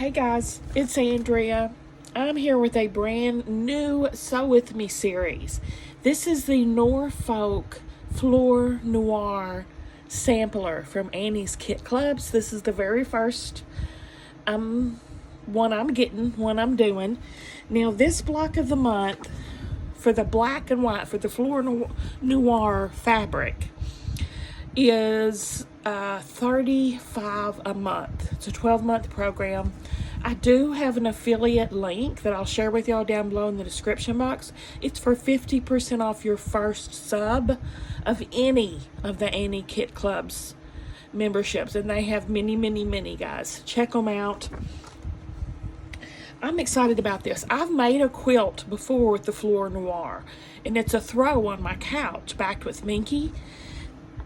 Hey guys, it's Andrea. I'm here with a brand new Sew With Me series. This is the Norfolk Fleur Noire sampler from Annie's Kit Clubs. This is the very first one I'm doing. Now this block of the month for the black and white, for the Fleur Noire fabric, is $35 a month. It's a 12-month program. I do have an affiliate link that I'll share with y'all down below in the description box. It's for 50% off your first sub of any of the Annie Kit Clubs memberships, and they have many guys. Check them out. I'm excited about this. I've made a quilt before with the Fleur Noire, and it's a throw on my couch backed with Minky.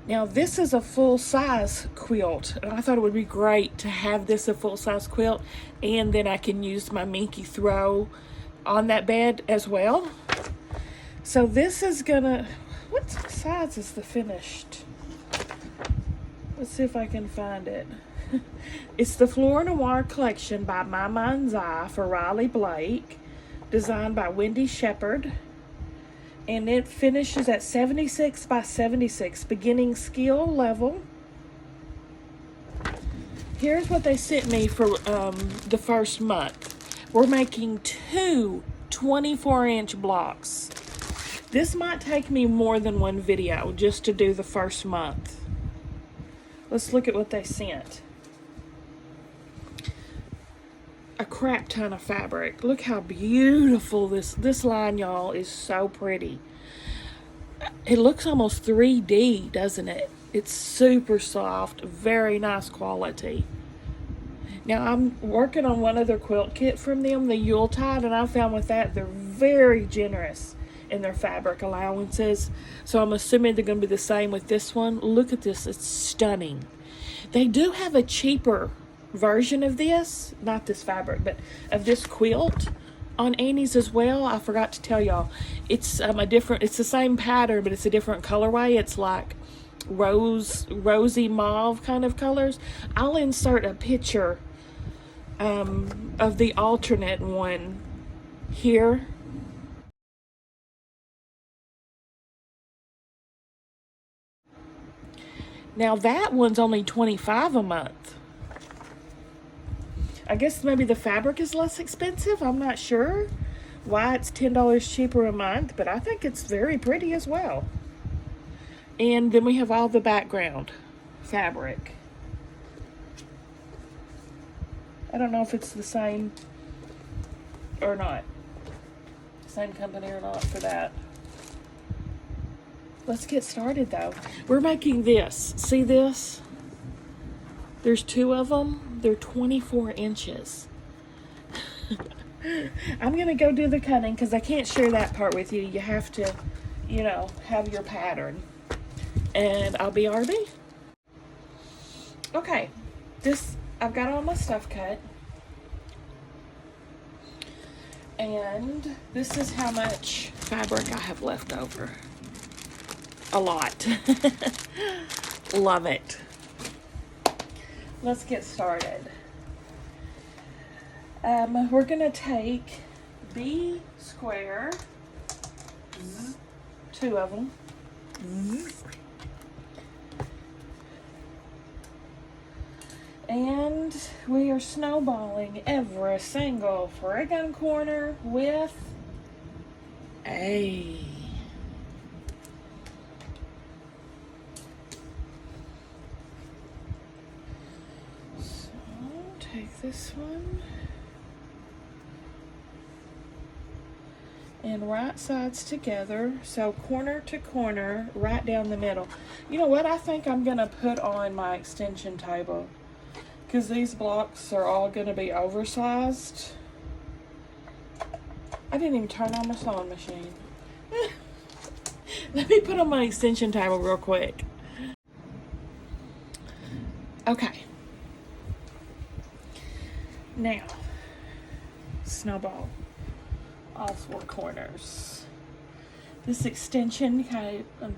Now this is a full-size quilt, and I thought it would be great to have this a full-size quilt, and then I can use my Minky throw on that bed as well. So this is gonna, what size is the finished? Let's see if I can find it. It's the Fleur Noire collection by My Mind's Eye for Riley Blake, designed by Wendy Shepard. And it finishes at 76 by 76, beginning skill level. Here's what they sent me for the first month. We're making two 24-inch blocks. This might take me more than one video just to do the first month. Let's look at what they sent. A crap ton of fabric. Look how beautiful this line, y'all, is. So pretty. It looks almost 3D, doesn't it? It's super soft, very nice quality. Now I'm working on one other quilt kit from them, the Yuletide, and I found with that they're very generous in their fabric allowances. So I'm assuming they're going to be the same with this one. Look at this, it's stunning. They do have a cheaper version of this, not this fabric, but of this quilt on Annie's as well. I forgot to tell y'all, it's it's the same pattern, but it's a different colorway. It's like rosy mauve kind of colors. I'll insert a picture of the alternate one here. Now that one's only $25 a month. I guess maybe the fabric is less expensive. I'm not sure why it's $10 cheaper a month, but I think it's very pretty as well. And then we have all the background fabric. I don't know if it's the same or not. Same company or not for that. Let's get started though. We're making this. See this? There's two of them. They're 24 inches. I'm going to go do the cutting because I can't share that part with you. You have to, you know, have your pattern. And I'll be RB. Okay. I've got all my stuff cut. And this is how much fabric I have left over. A lot. Love it. Let's get started. We're gonna take B square, two of them, and we are snowballing every single friggin' corner with a take this one and right sides together, so corner to corner, right down the middle. You know what I think I'm gonna put on my extension table, because these blocks are all gonna be oversized. I didn't even turn on my sewing machine. Let me put on my extension table real quick. Okay. Now, snowball all four corners. This extension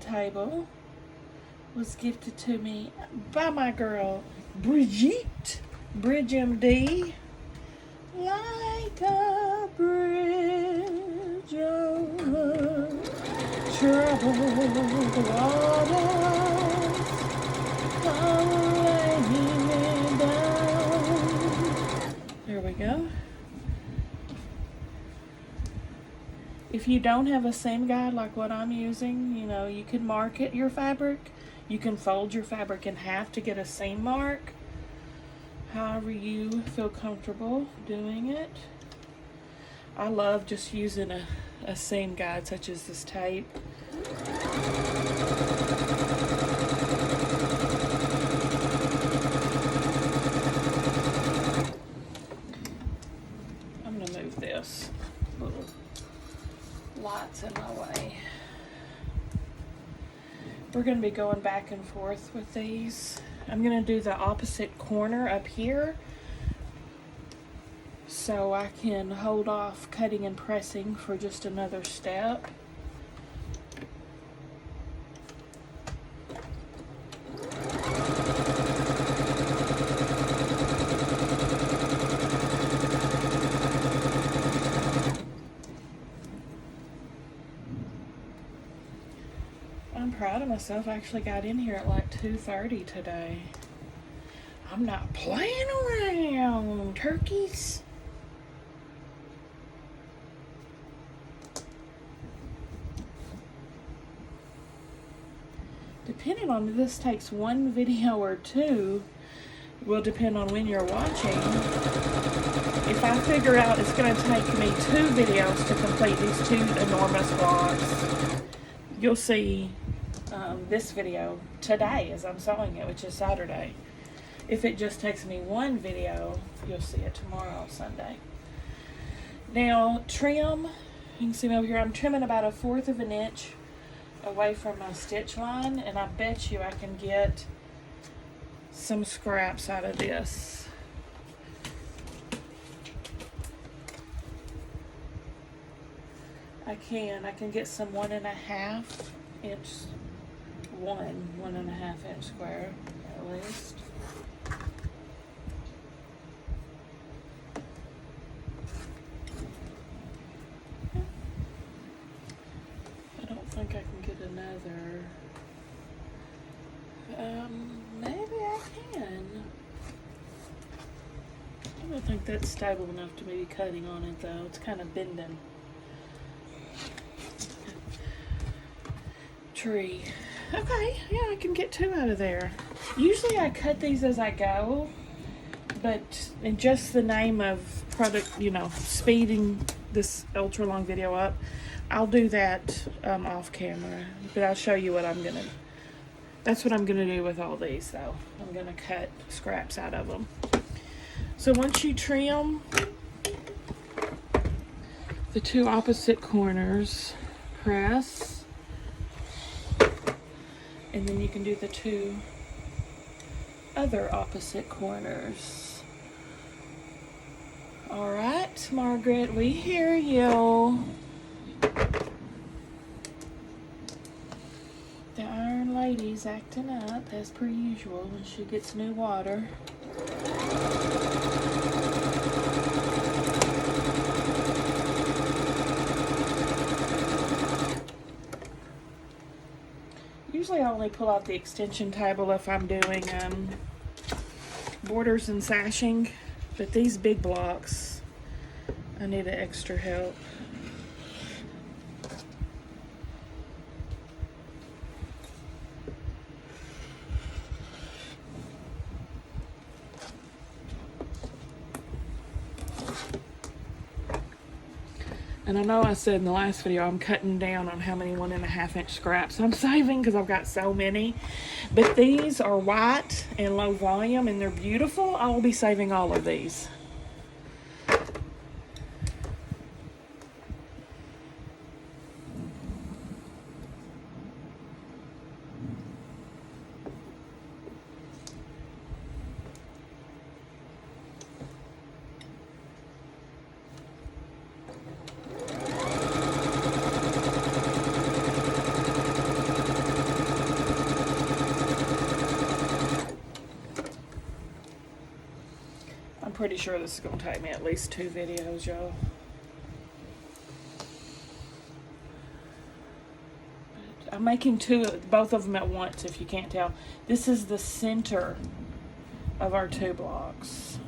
table was gifted to me by my girl Brigitte, Bridge MD. like a bridge over troubled waters. Come lay me down. There we go. If you don't have a seam guide like what I'm using, you know, you can market your fabric. You can fold your fabric in half to get a seam mark. However you feel comfortable doing it. I love just using a seam guide such as this tape. I'm gonna move this little light's in my way. We're going to be going back and forth with these. I'm going to do the opposite corner up here so I can hold off cutting and pressing for just another step. I'm proud of myself. I actually got in here at like 2:30 today. I'm not playing around, turkeys. Depending on if this takes one video or two, will depend on when you're watching. If I figure out it's going to take me 2 videos to complete these 2 enormous blocks, you'll see this video today as I'm sewing it, which is Saturday. If it just takes me 1 video, you'll see it tomorrow, Sunday. Now, trim, you can see me over here, I'm trimming about 1/4 of an inch away from my stitch line, and I bet you I can get some scraps out of this. I can get some 1.5 inch, 1.5 inch square at least. I don't think I can get another. Maybe I can. I don't think that's stable enough to be cutting on it though. It's kind of bending. Tree. Okay, yeah, I can get 2 out of there. Usually I cut these as I go, but in just the name of product, you know, speeding this ultra long video up, I'll do that off camera, but I'll show you what that's what I'm gonna do with all these though. I'm gonna cut scraps out of them. So once you trim the 2 opposite corners, press, and then you can do the 2 other opposite corners. All right, Margaret, we hear you. The Iron Lady's acting up as per usual when she gets new water. Usually I only pull out the extension table if I'm doing borders and sashing, but these big blocks, I need an extra help. And I know I said in the last video I'm cutting down on how many 1.5 inch scraps I'm saving because I've got so many. But these are white and low volume and they're beautiful. I will be saving all of these. pretty sure this is going to take me at least 2 videos, y'all. I'm making both of them at once, if you can't tell. This is the center of our 2 blocks.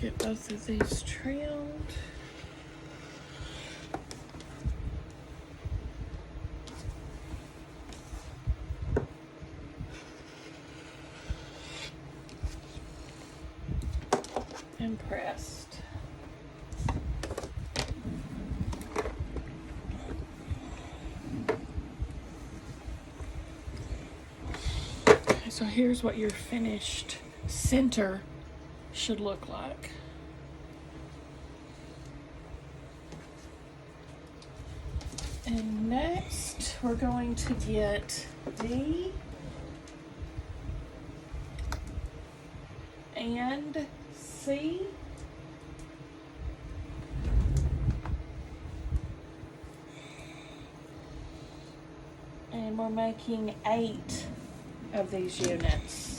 Get both of these trimmed. And pressed. Okay, so here's what your finished center should look like. And next we're going to get D and C. And we're making 8 of these units.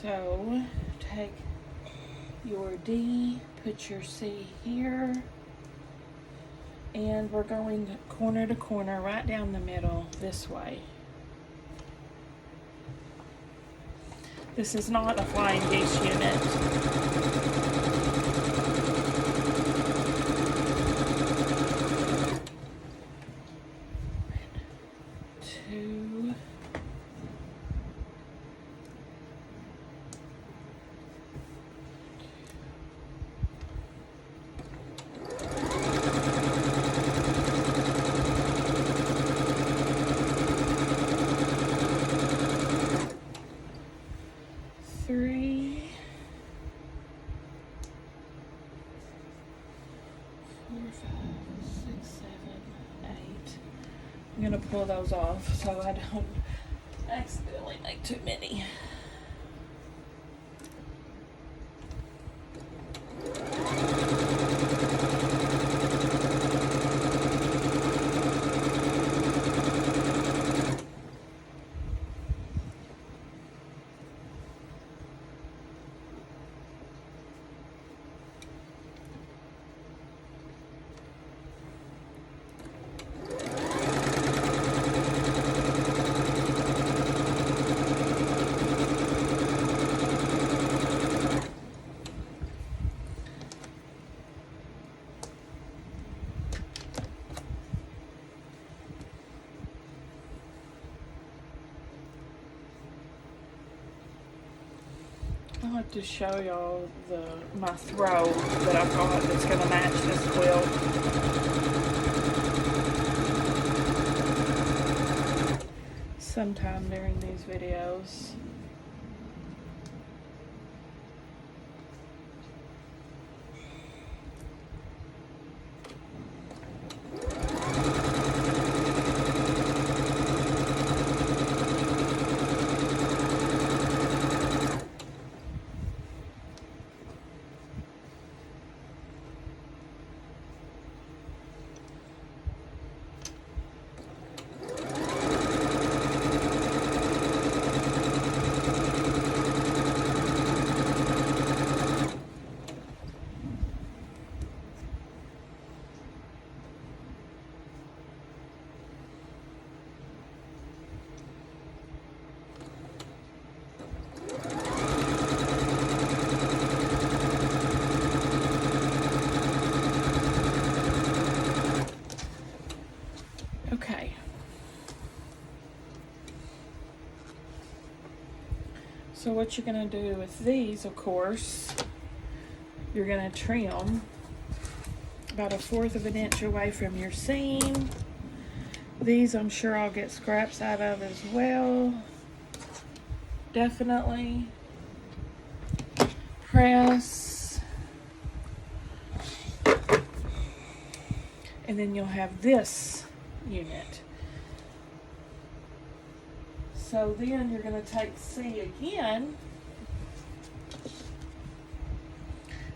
So take your D, put your C here, and we're going corner to corner right down the middle this way. This is not a flying geese unit. I'm gonna pull those off so I don't accidentally make too many. I'll have to show y'all my throw that I've got that's going to match this quilt. Sometime during these videos. So what you're going to do with these, of course, you're going to trim about 1/4 of an inch away from your seam. These I'm sure I'll get scraps out of as well. Definitely. Press. And then you'll have this unit. So then you're going to take C again,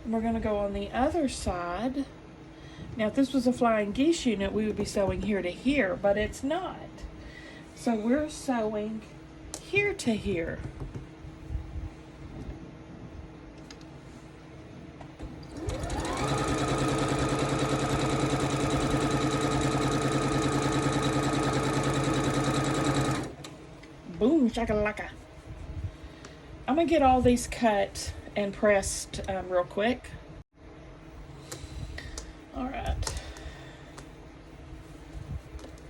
and we're going to go on the other side. Now if this was a flying geese unit, we would be sewing here to here, but it's not. So we're sewing here to here. Boom, shakalaka. I'm gonna get all these cut and pressed real quick. All right.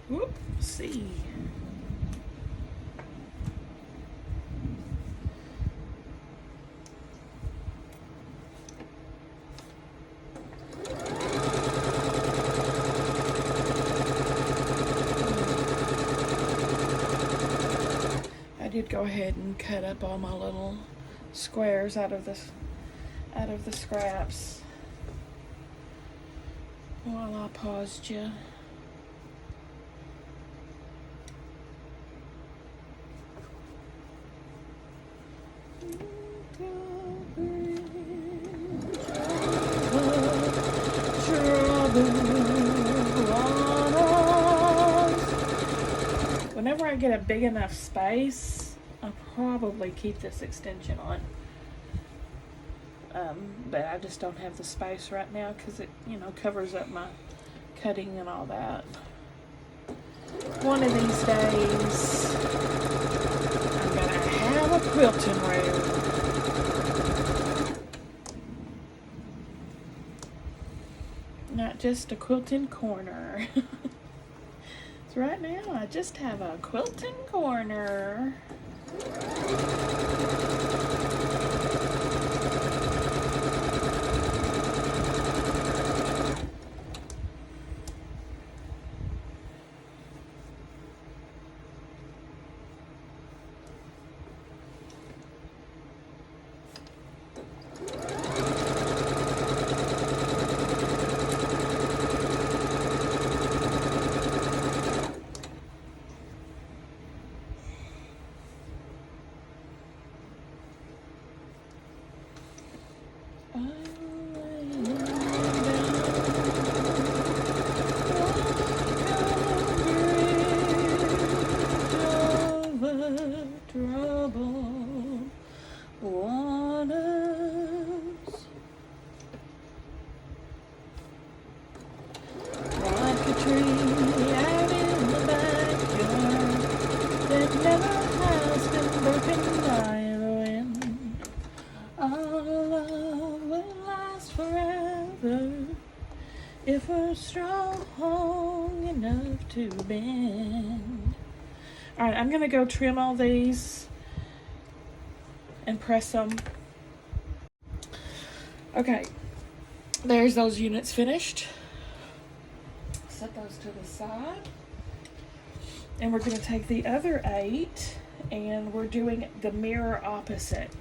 Whoop, see. I did go ahead and cut up all my little squares out of the scraps while I paused you. Whenever I get a big enough space, I'll probably keep this extension on. But I just don't have the space right now because it, covers up my cutting and all that. One of these days, I'm gonna have a quilting room. Not just a quilting corner. So right now, I just have a quilting corner. If we're strong enough to bend. All right, I'm gonna go trim all these and press them. Okay, there's those units finished. Set those to the side. And we're gonna take the other 8 and we're doing the mirror opposite.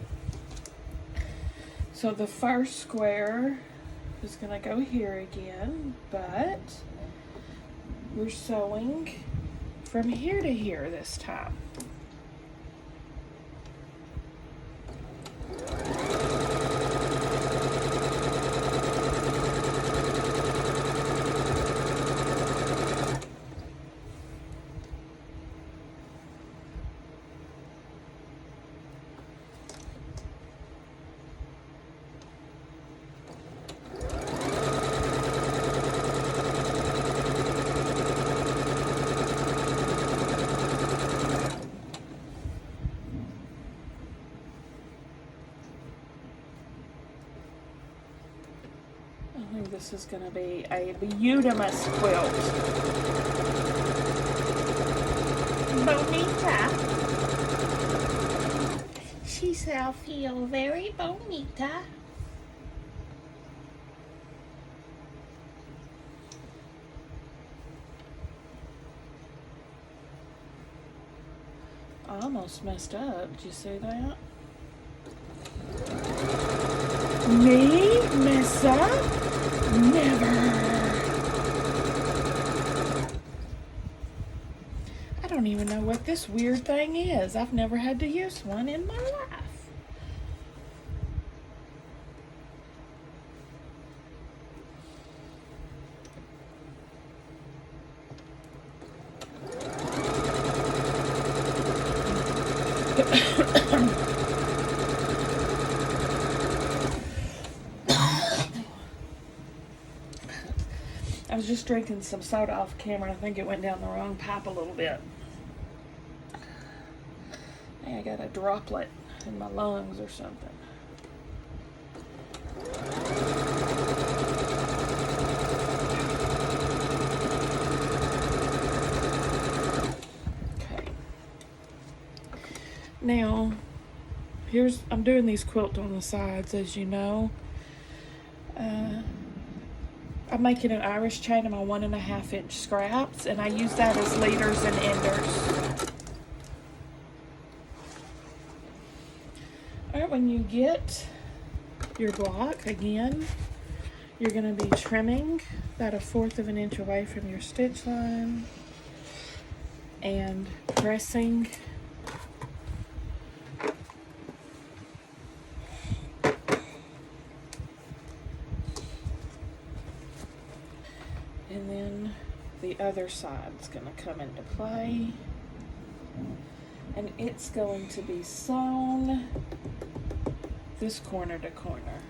So the first square is going to go here again, but we're sewing from here to here this time. I think this is going to be a beautiful quilt. Bonita. She shall feel very bonita. I almost messed up. Did you see that? Me mess up? Never. I don't even know what this weird thing is. I've never had to use one in my life. I was just drinking some soda off camera. I think it went down the wrong pipe a little bit. I got a droplet in my lungs or something. Okay. Now, I'm doing these quilts on the sides, as you know. I'm making an Irish chain of my 1.5 inch scraps, and I use that as leaders and enders. All right, when you get your block, again, you're going to be trimming about 1/4 of an inch away from your stitch line and pressing and then the other side's going to come into play, and it's going to be sewn this corner to corner.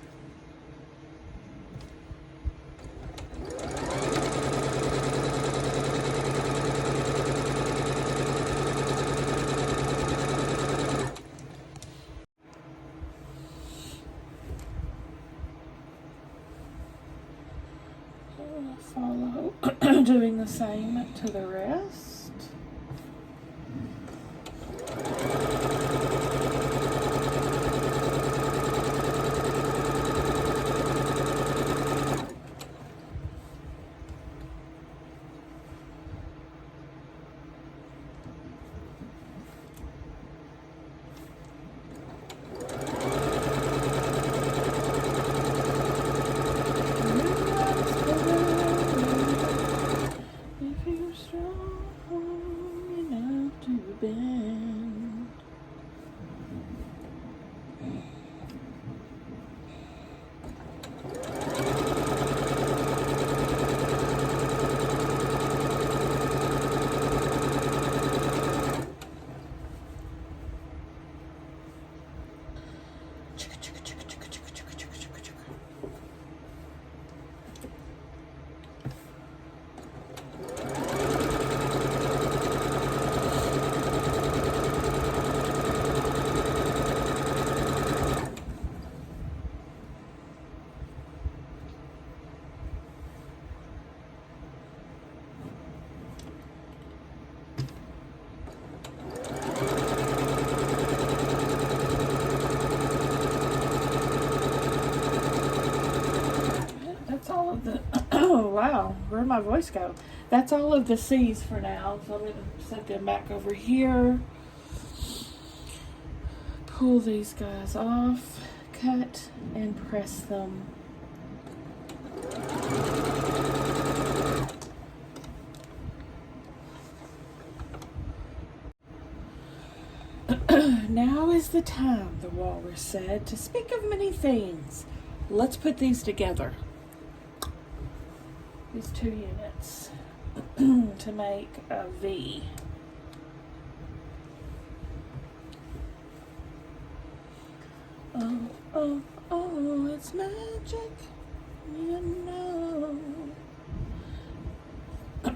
Follow doing the same to the rest. Oh wow, where'd my voice go? That's all of the C's for now. So I'm going to set them back over here. Pull these guys off, cut, and press them. Now is the time, the walrus said, to speak of many things. Let's put these together. These 2 units to make a V. Oh, oh, oh, it's magic, you know. Try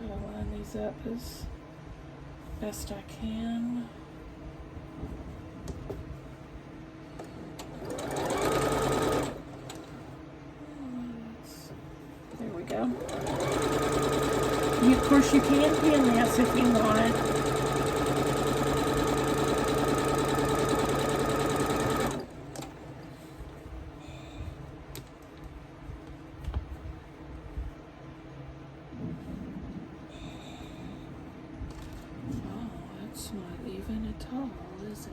to line these up as best I can. There we go. Of course, you can pin this if you want. not even at all, is it?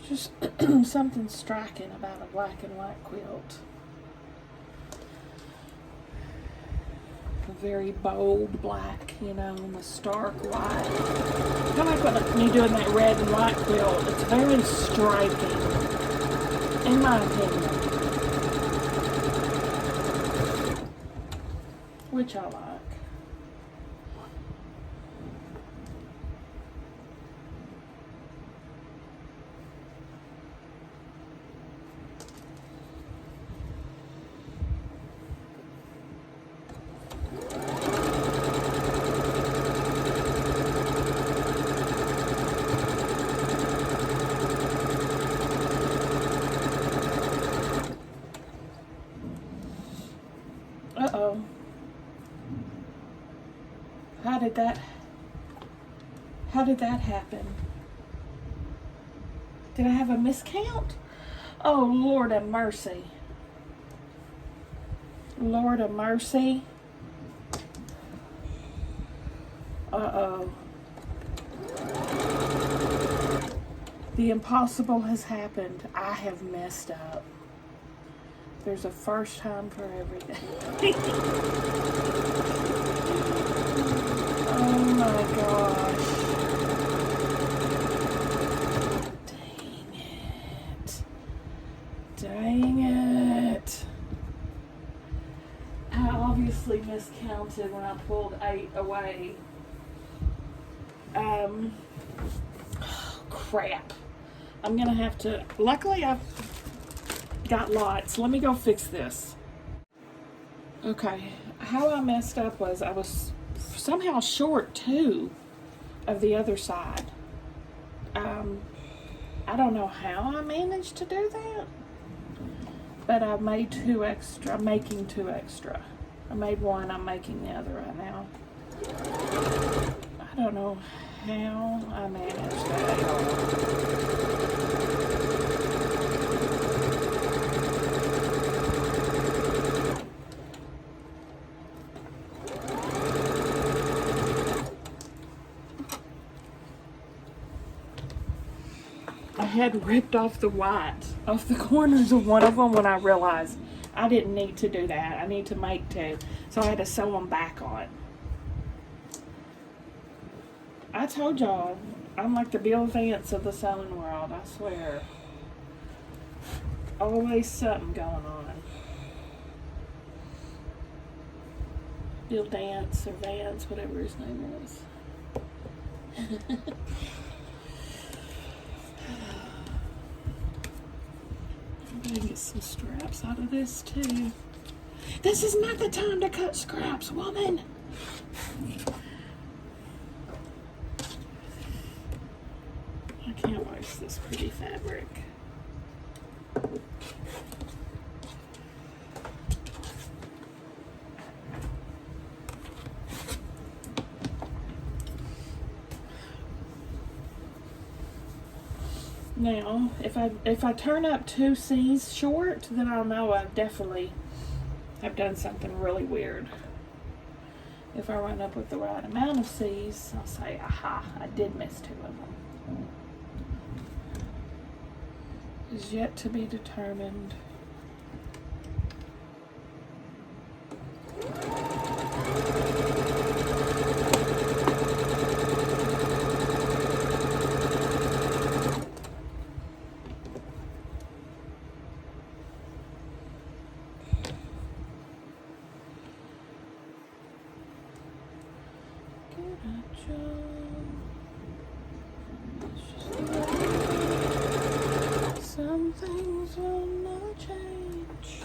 Just something striking about a black and white quilt. A very bold black, you know, and the stark white. Kind of like when you're doing that red and white quilt. It's very striking, in my opinion. Which I like. Uh-oh. How did that happen? Did I have a miscount? Oh, Lord have mercy. Lord of mercy. Uh-oh. The impossible has happened. I have messed up. There's a first time for everything. Oh my gosh. Dang it. Dang it. I obviously miscounted when I pulled 8 away. Oh, crap. I'm gonna have to, luckily I've got lots. Let me go fix this. Okay, how I messed up was I was somehow short 2 of the other side. I don't know how I managed to do that, but I made 2 extra. I'm making 2 extra. I made 1, I'm making the other right now. I don't know how I managed that. I had ripped off the white off the corners of one of them when I realized I didn't need to do that. I need to make 2. So I had to sew them back on. I told y'all, I'm like the Bill Vance of the sewing world, I swear. Always something going on. Bill Dance or Vance, whatever his name is. I'm gonna get some straps out of this too. This is not the time to cut scraps, woman. I can't waste this pretty fabric. Now, if I turn up 2 C's short, then I'll know I definitely have done something really weird. If I run up with the right amount of C's, I'll say, aha, I did miss 2 of them. Is yet to be determined. Some things will not change.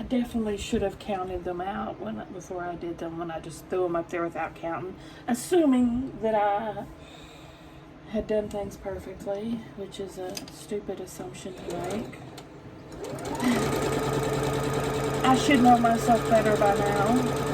Definitely should have counted them out before I did them, when I just threw them up there without counting, assuming that I had done things perfectly, which is a stupid assumption to make. I should know myself better by now.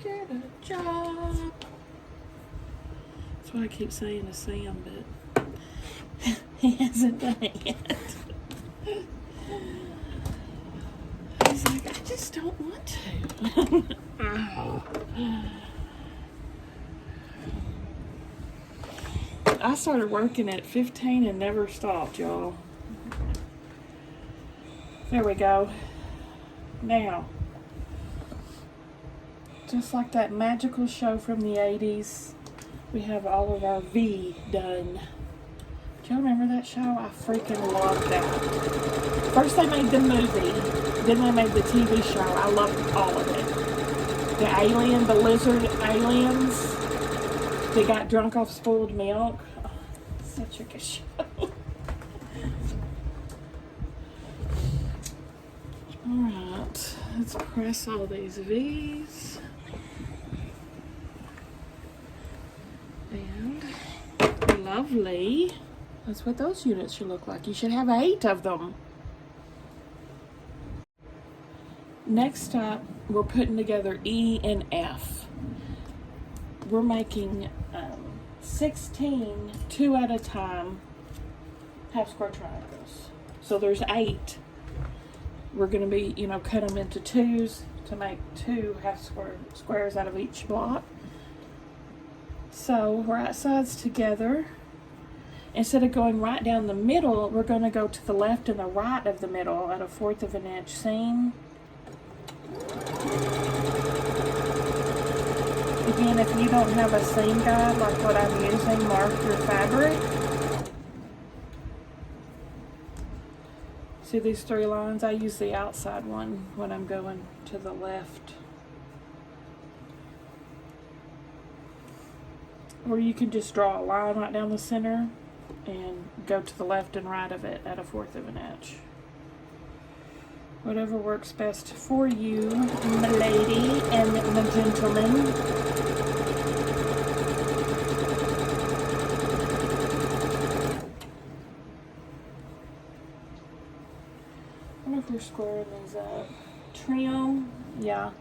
Get a job. That's what I keep saying to Sam, but he hasn't done it yet. He's like, I just don't want to. I started working at 15 and never stopped, y'all. There we go. Now, just like that magical show from the 80s, we have all of our V done. Do y'all remember that show? I freaking loved that. First they made the movie, then they made the TV show. I loved all of it. The lizard aliens that got drunk off spoiled milk. Oh, such a good show. Alright, let's press all these V's. And lovely. That's what those units should look like. You should have 8 of them. Next up, we're putting together E and F. We're making 16 2 at a time half square triangles. So there's 8. We're going to be, cut them into 2s to make 2 half squares out of each block. So right sides together. Instead of going right down the middle, we're going to go to the left and the right of the middle at a 1/4 of an inch seam. Again, if you don't have a seam guide like what I'm using, mark your fabric. See these 3 lines? I use the outside one when I'm going to the left. Or you can just draw a line right down the center and go to the left and right of it at a 1/4 of an inch. Whatever works best for you, my lady and my gentleman. I wonder if we're squaring these up. Trim, yeah.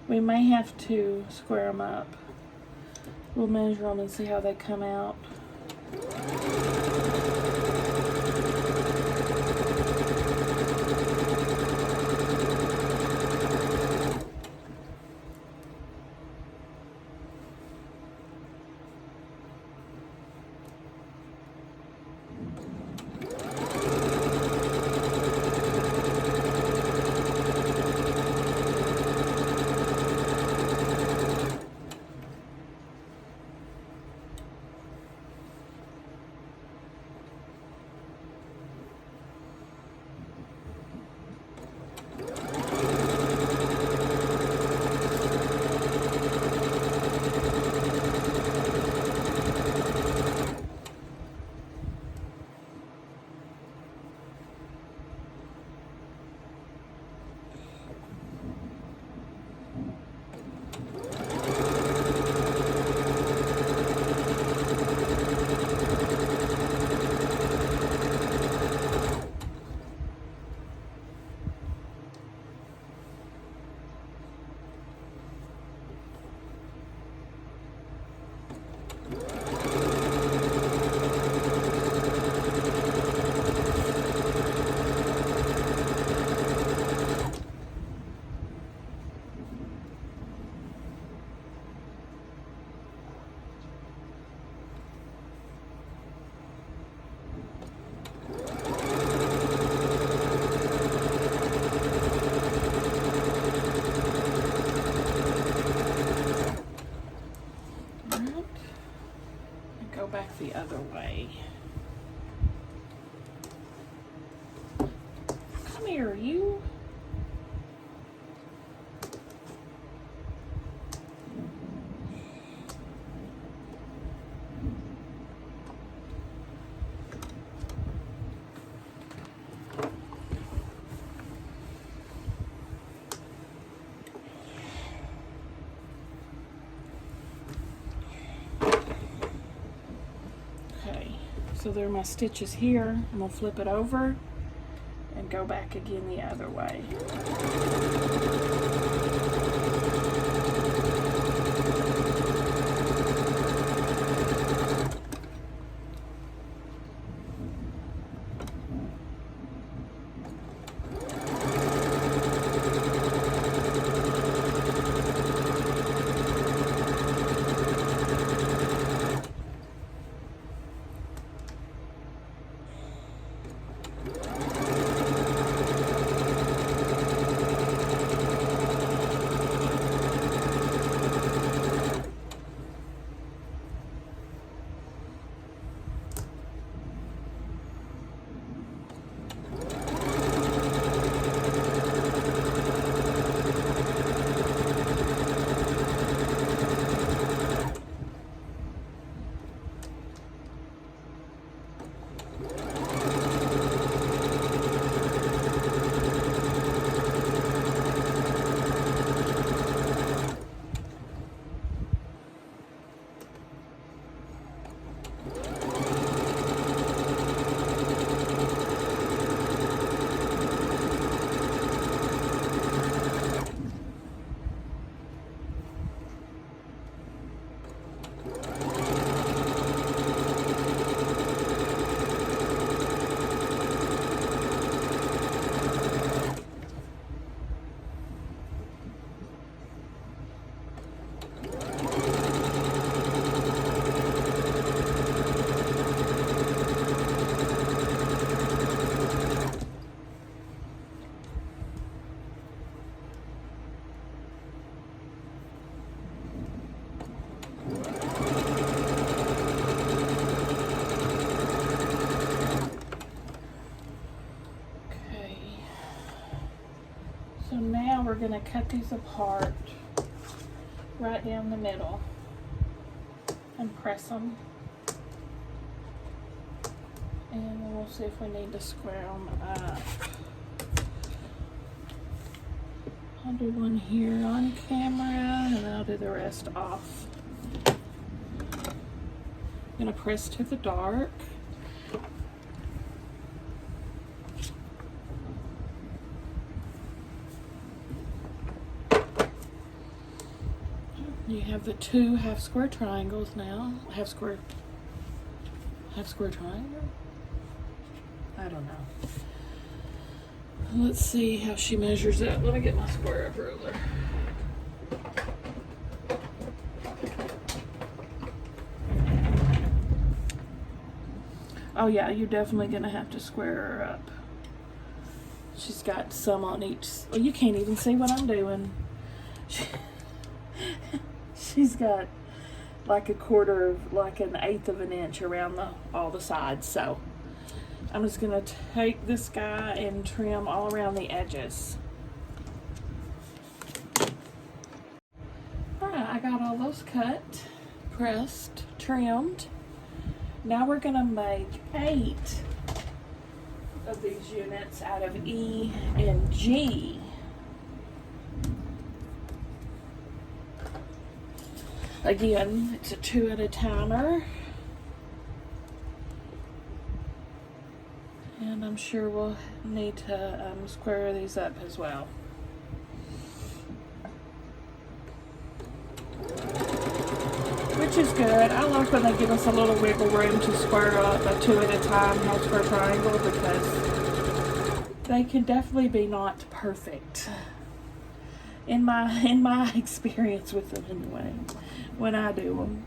We may have to square them up. We'll measure them and see how they come out. So there are my stitches here. I'm going to flip it over and go back again the other way. So now we're going to cut these apart right down the middle and press them. And then we'll see if we need to square them up. I'll do one here on camera and I'll do the rest off. I'm going to press to the dark. You have the two half square triangles now. Half square triangle? I don't know. Let's see how she measures it. Let me get my square up ruler. Oh yeah, you're definitely gonna have to square her up. She's got some on each. Well, you can't even see what I'm doing. She's got like an eighth of an inch around all the sides. So I'm just gonna take this guy and trim all around the edges. All right, I got all those cut, pressed, trimmed. Now we're gonna make 8 of these units out of E and G. Again, it's a 2 at a timer. And I'm sure we'll need to square these up as well. Which is good. I like when they give us a little wiggle room to square up a 2 at a time half square triangle, because they can definitely be not perfect. In my experience with them anyway, when I do them.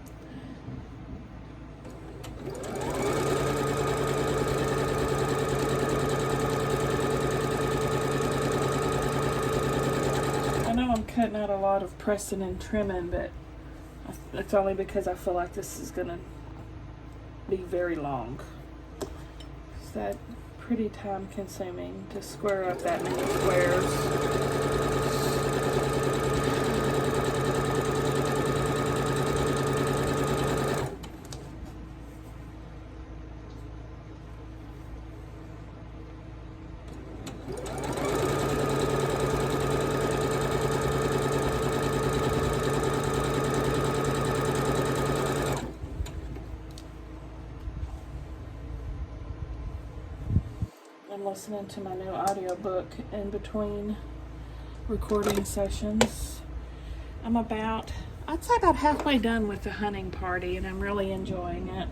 I know I'm cutting out a lot of pressing and trimming, but it's only because I feel like this is gonna be very long. Is that pretty time consuming to square up that many squares? listening to my new audiobook in between recording sessions. I'd say about halfway done with the hunting party, and I'm really enjoying it.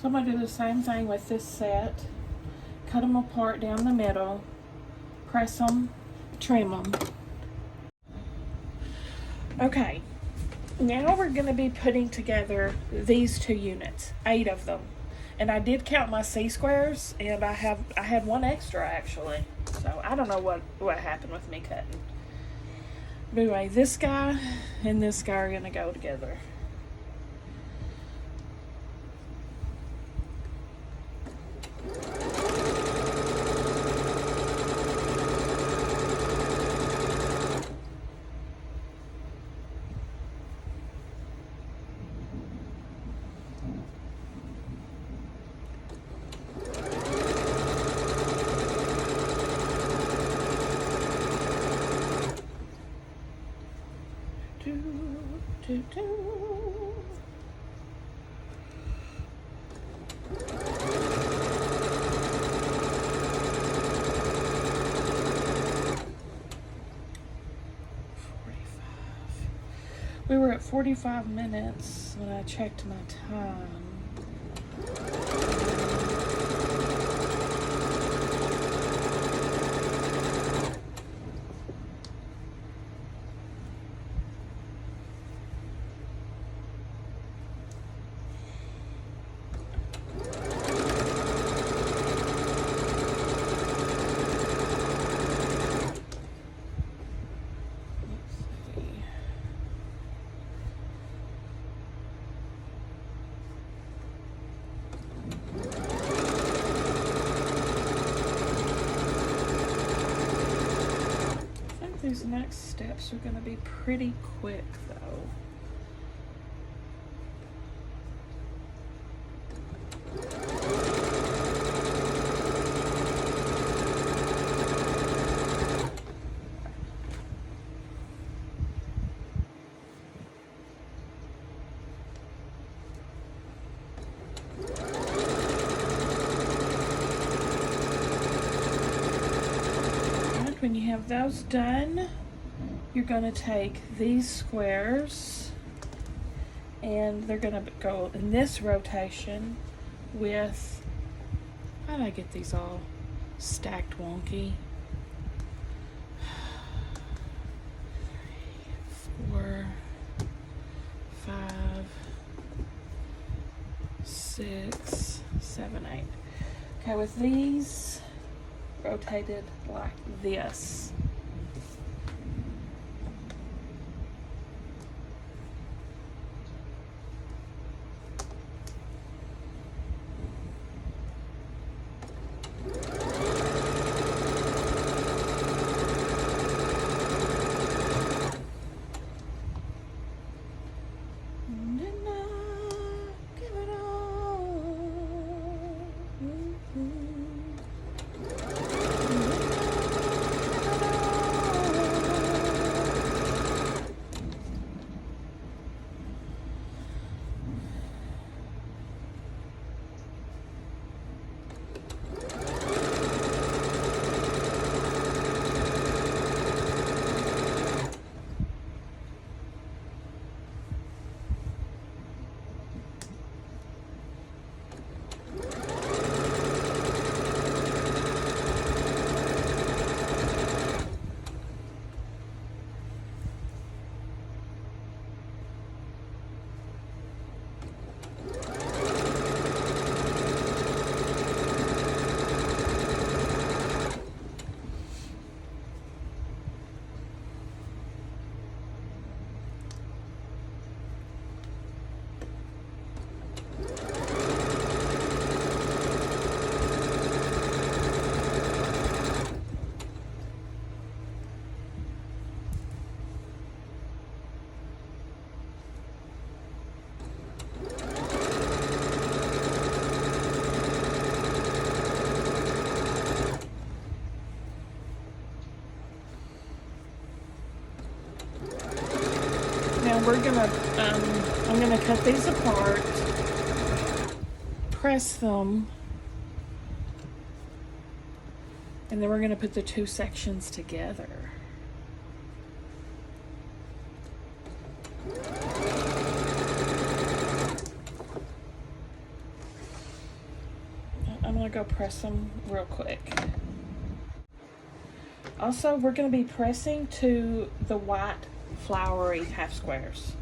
So I'm going to do the same thing with this set. Cut them apart down the middle, press them, trim them. Okay, now we're going to be putting together these 2 units, 8 of them. And I did count my C-squares, and I had 1 extra actually. So I don't know what happened with me cutting. But anyway, this guy and this guy are going to go together. We were at 45 minutes when I checked my time. These next steps are going to be pretty quick though. When you have those done, you're going to take these squares and they're going to go in this rotation with, how did I get these all stacked wonky? 3, 4, 5, 6, 7, 8. Okay, with these rotated like this. now we're gonna, I'm gonna cut these apart, press them, and then we're gonna put the two sections together. I'm gonna go press them real quick. Also, we're gonna be pressing to the white flowery half squares.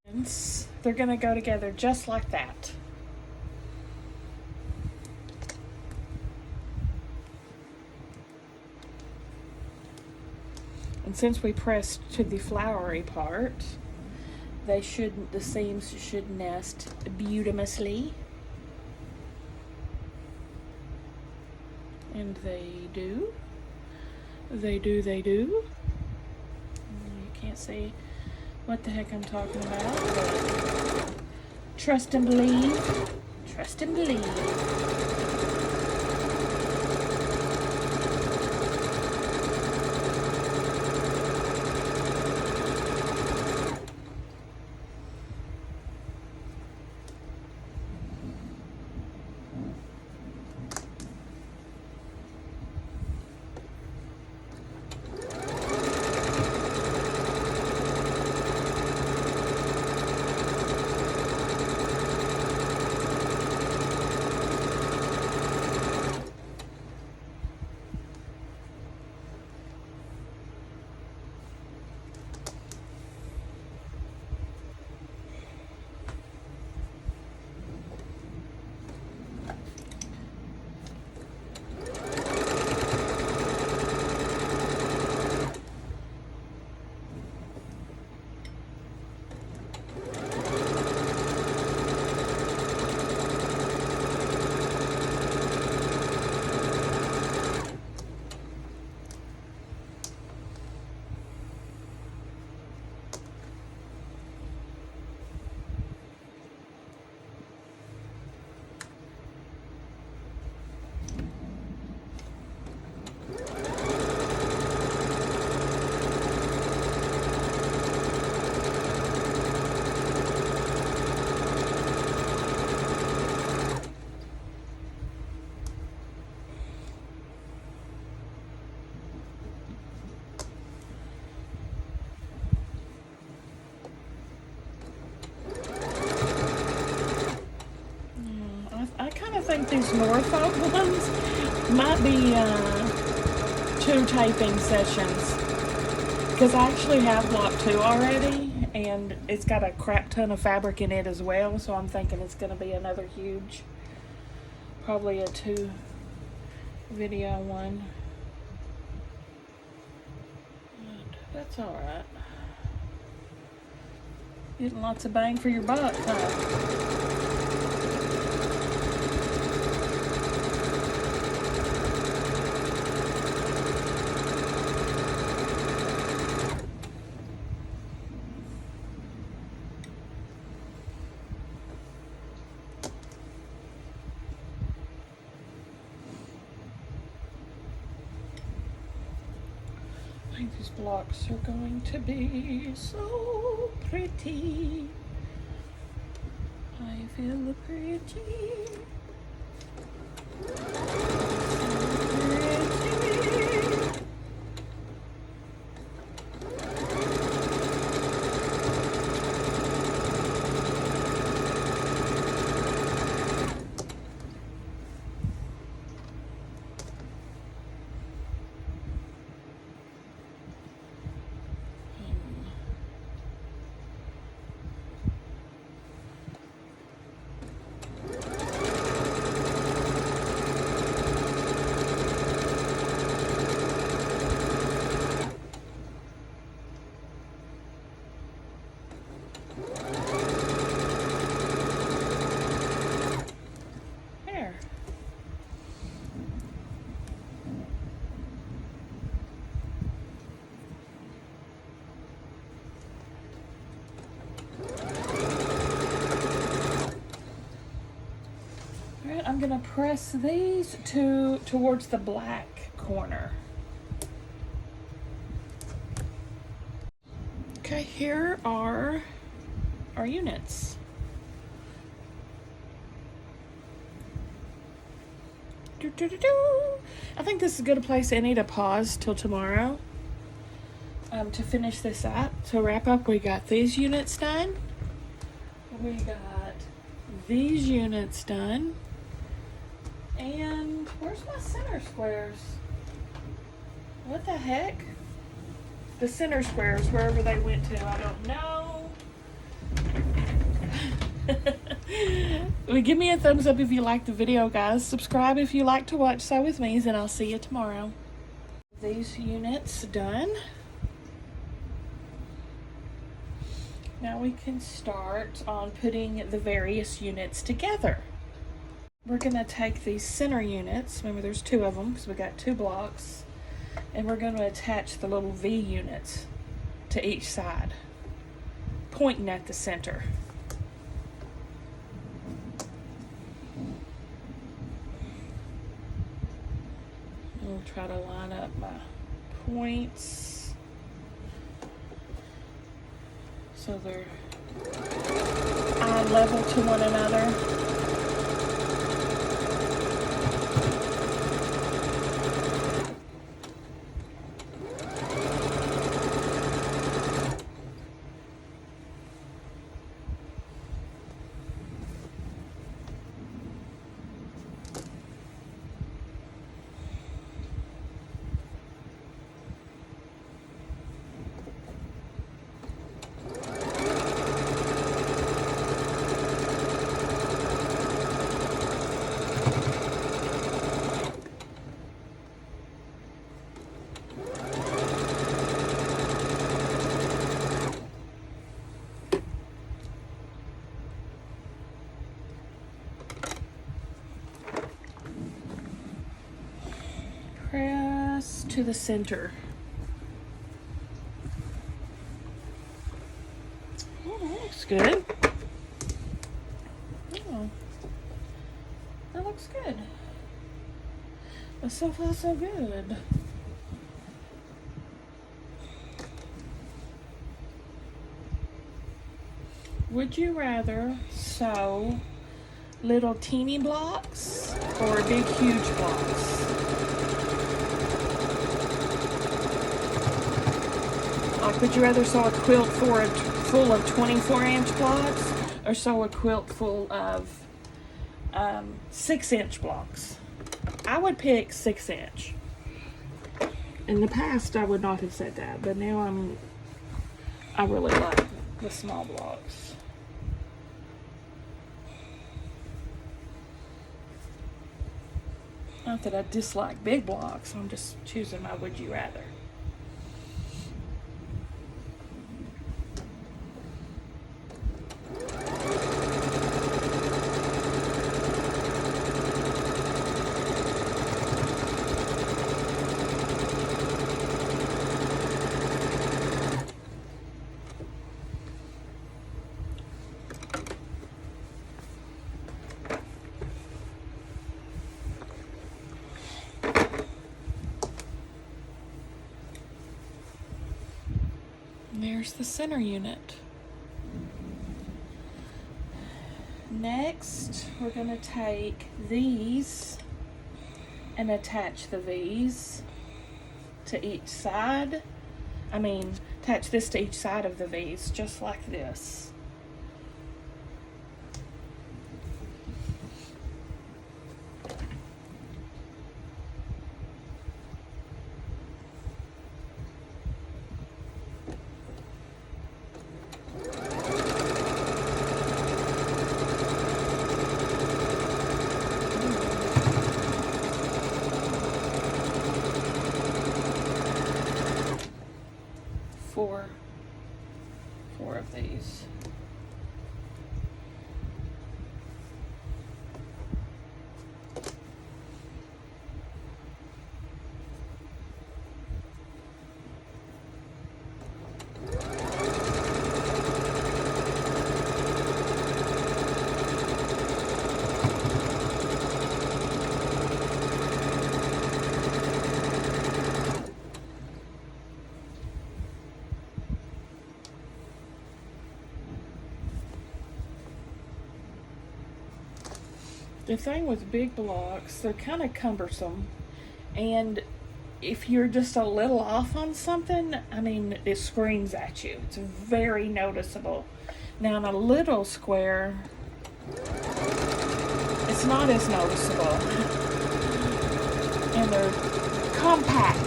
And they're gonna go together just like that. And since we pressed to the flowery part, the seams should nest beautifully. And they do. They do. You can't see what the heck I'm talking about, but trust and believe. Trust and believe. I think these Norfolk ones might be 2 taping sessions, because I actually have block 2 already, and it's got a crap ton of fabric in it as well, so I'm thinking it's going to be another huge, probably a 2 video one. But that's alright. Getting lots of bang for your buck, huh? I think these blocks are going to be so pretty. I feel pretty. I'm gonna press these towards the black corner. Okay, here are our units. I think this is a good place any to pause till tomorrow to finish this up. To wrap up, we got these units done. We got these units done. And where's my center squares? What the heck? The center squares, wherever they went to, I don't know. Well, give me a thumbs up if you liked the video, guys. Subscribe if you like to watch Sew With Me's, and I'll see you tomorrow. These units done. Now we can start on putting the various units together. We're going to take these center units, remember there's two of them because we got 2 blocks, and we're going to attach the little V units to each side, pointing at the center. I'll try to line up my points so they're eye level to one another. Press to the center. Oh, that looks good. Oh, that looks good. So far, so good. Would you rather sew little teeny blocks or big huge blocks? Like, would you rather sew a quilt full of 24-inch blocks or sew a quilt full of 6-inch blocks? I would pick 6-inch. In the past, I would not have said that, but now I really like the small blocks. Not that I dislike big blocks, I'm just choosing my would you rather. There's the center unit. Next, we're going to take these and attach the V's to each side. Attach this to each side of the V's, just like this. Four of these. The thing with big blocks, they're kind of cumbersome, and if you're just a little off on something, I mean, it screams at you. It's very noticeable. Now in a little square, it's not as noticeable, and they're compact.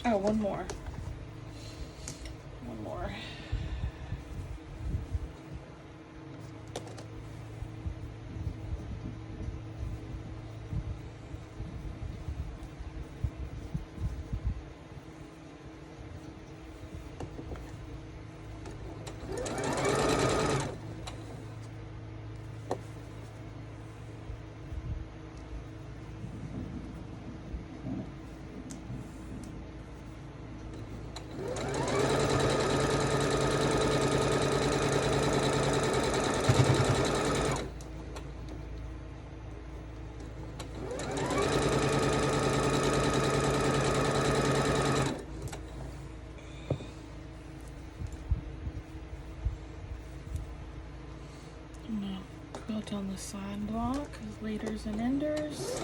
Oh, one more. One more. Quilt on the side block as leaders and enders.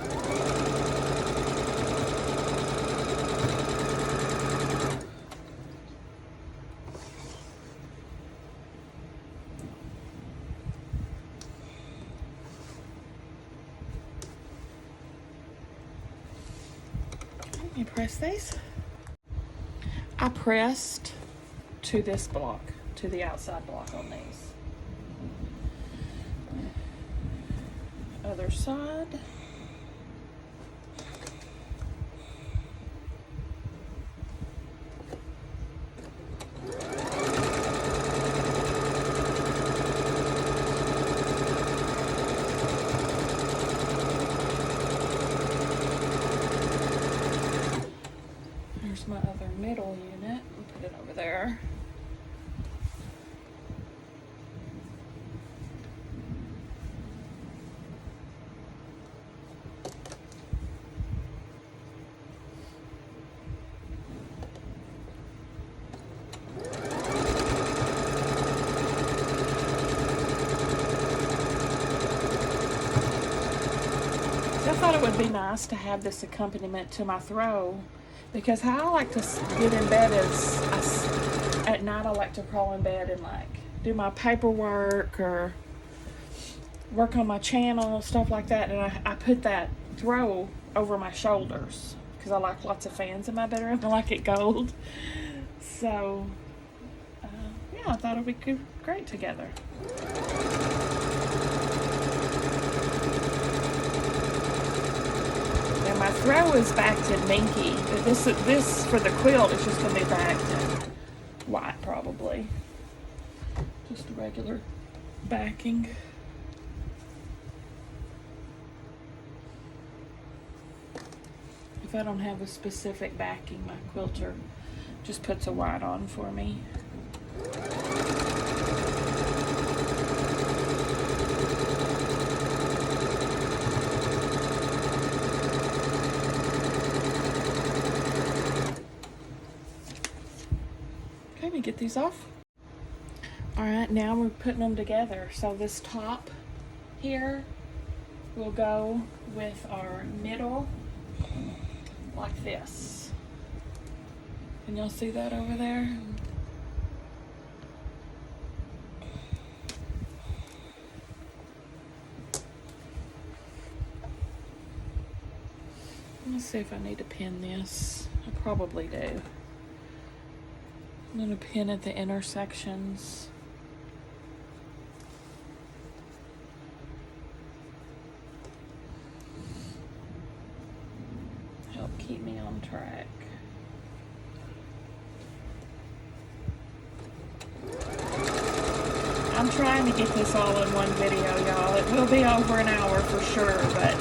Let me press these. I pressed to this block, to the outside block on these. Other side. There's my other middle unit. We'll put it over there. I thought it would be nice to have this accompaniment to my throw, because how I like to get in bed is at night I like to crawl in bed and like do my paperwork or work on my channel, stuff like that, and I put that throw over my shoulders because I like lots of fans in my bedroom. I like it gold. So yeah, I thought it would be great together. My throw is backed in minky, but this for the quilt is just going to be backed in white probably. Just a regular backing. If I don't have a specific backing, my quilter just puts a white on for me. Let me get these off. All right, now we're putting them together. So this top here will go with our middle like this. Can y'all see that over there? Let's see if I need to pin this. I probably do. I'm going to pin at the intersections. Help keep me on track. I'm trying to get this all in one video, y'all. It will be over an hour for sure, but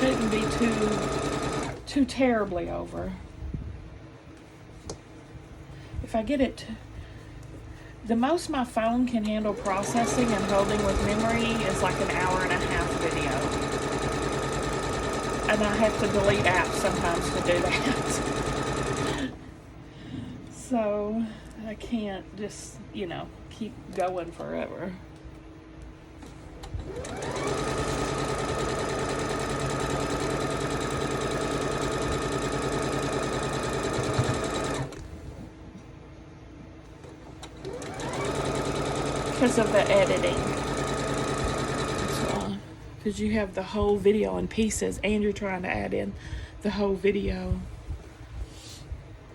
shouldn't be too terribly over. If I get it, the most my phone can handle processing and holding with memory is like an hour and a half video. And I have to delete apps sometimes to do that. So I can't just, you know, keep going forever. Because of the editing. Because you have the whole video in pieces and you're trying to add in the whole video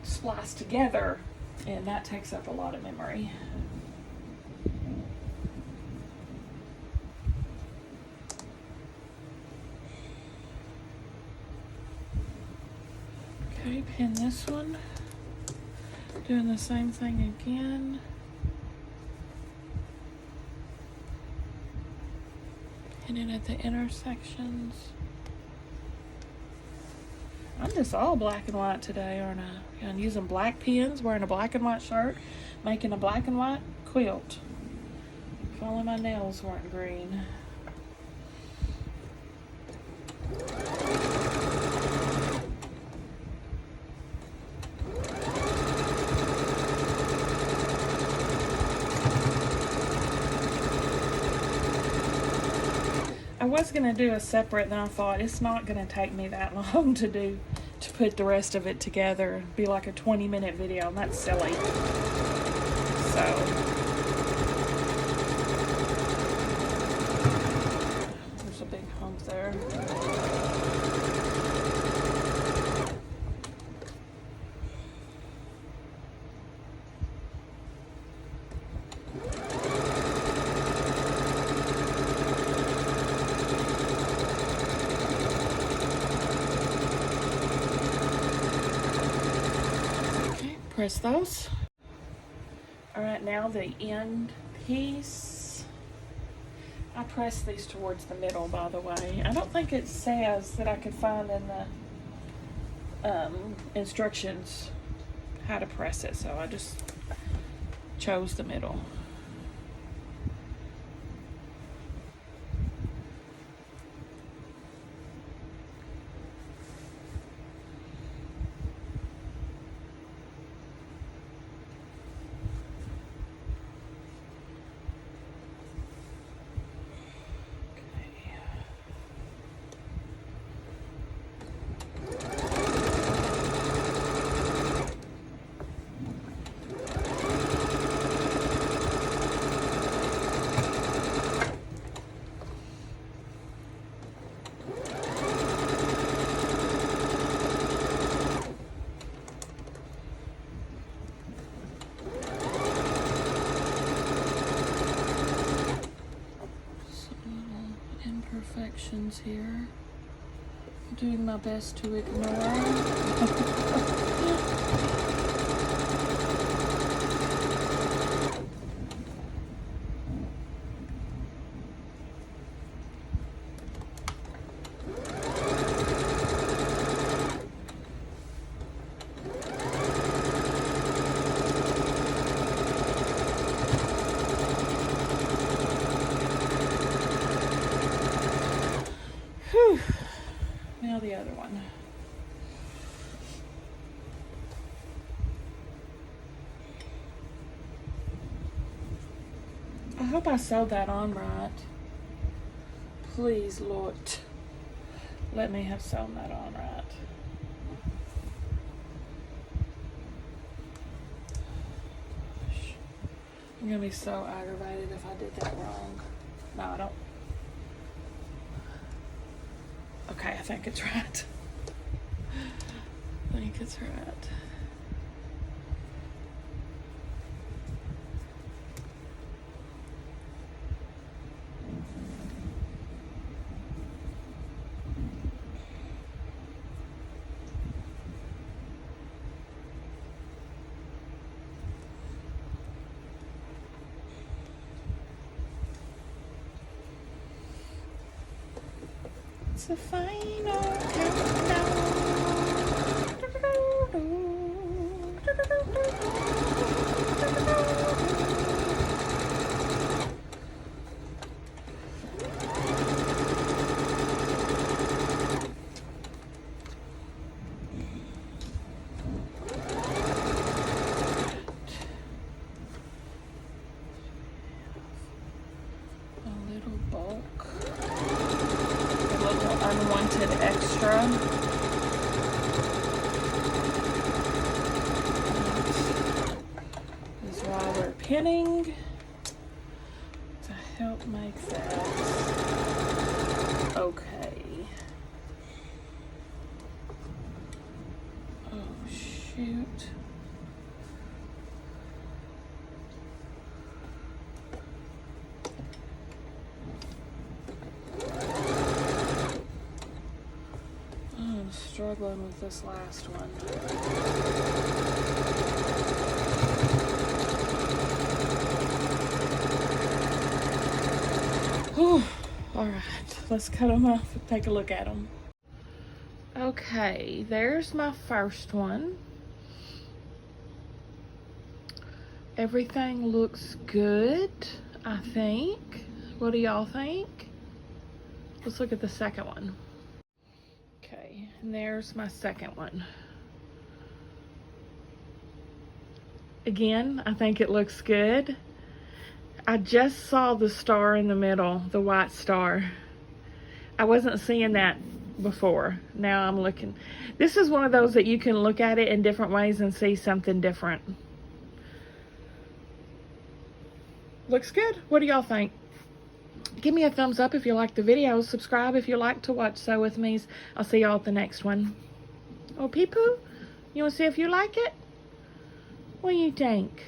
spliced together, and that takes up a lot of memory. Okay, pin this one. Doing the same thing again. Pin it at the intersections. I'm just all black and white today, aren't I? I'm using black pins, wearing a black and white shirt, making a black and white quilt. If only my nails weren't green. I was going to do a separate, then I thought it's not going to take me that long to put the rest of it together. It'd be like a 20-minute video, and that's silly. So there's a big hump there. Press those. All right, now the end piece. I press these towards the middle, by the way. I don't think it says that I could find in the instructions how to press it, so I just chose the middle. Imperfections here. I'm doing my best to ignore. Whew. Now the other one. I hope I sewed that on right. Please, Lord, let me have sewn that on right. I'm gonna be so aggravated if I did that wrong. No, I don't. Okay, I think it's right. I think it's right. It's the final countdown. Norfolk. A little unwanted extra. This is why we're pinning to help make that okay. Oh shoot. I'm struggling with this last one. Whew. All right, let's cut them off and take a look at them. Okay, there's my first one. Everything looks good, I think. What do y'all think? Let's look at the second one. Okay, and there's my second one. Again, I think it looks good. I just saw the star in the middle, the white star. I wasn't seeing that before. Now I'm looking. This is one of those that you can look at it in different ways and see something different. Looks good. What do y'all think? Give me a thumbs up if you like the video. Subscribe if you like to watch Sew With Me's. I'll see y'all at the next one. Oh, Pee-Poo, you want to see if you like it? What do you think?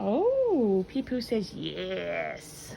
Oh, Pee-Poo says yes.